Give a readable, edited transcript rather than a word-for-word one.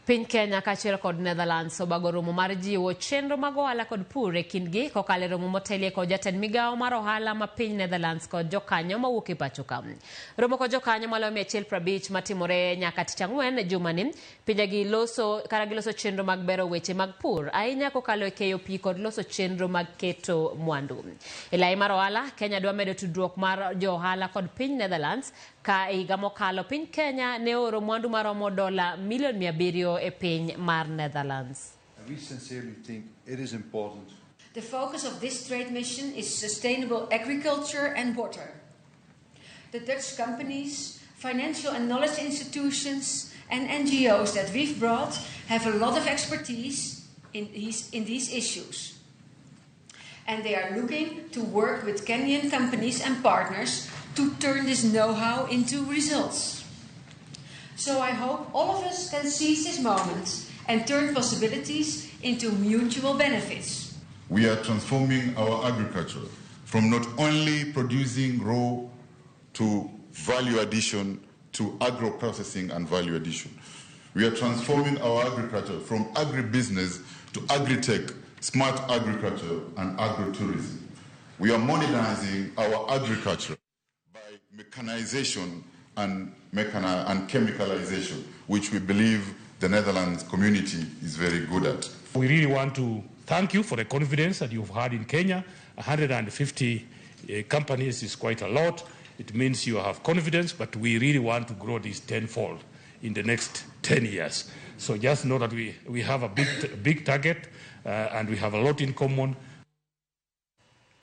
Piny Kenya kaachiel kod Netherlands obago romo mar jiwo chenro mag ohala kod pur e kindgi kokalo romo motelie kod jatend migawo mar ohala ma piny Netherlands kod jokanyo mawuok e pacho ka. Romo kod jokanyo maloyo 150 matimore nyaka tich ang'wen jumani. Pinjegi giloso chenro mag bero weche mag pur ahinya kokalo e keyo pi kod loso chenro mag keto mwandu. E lai mar ohala, Kenya dwa medo tudruok mar jo ohala kod piny Netherlands ka higa mokalo piny Kenya ne oro mwandu maromo $7 million e piny mar Netherlands. We sincerely think it is important. The focus of this trade mission is sustainable agriculture and water. The Dutch companies, financial and knowledge institutions and NGOs that we've brought have a lot of expertise in these issues. And they are looking to work with Kenyan companies and partners to turn this know-how into results. So I hope all of us can seize this moment and turn possibilities into mutual benefits. We are transforming our agriculture from not only producing raw to value addition to agro-processing and value addition. We are transforming our agriculture from agribusiness to agri-tech, smart agriculture and agro-tourism. We are modernizing our agriculture by mechanization and chemicalization, which we believe the Netherlands community is very good at. We really want to thank you for the confidence that you've had in Kenya. 150 companies is quite a lot. It means you have confidence, but we really want to grow this tenfold in the next 10 years. So just know that we have a big target and we have a lot in common.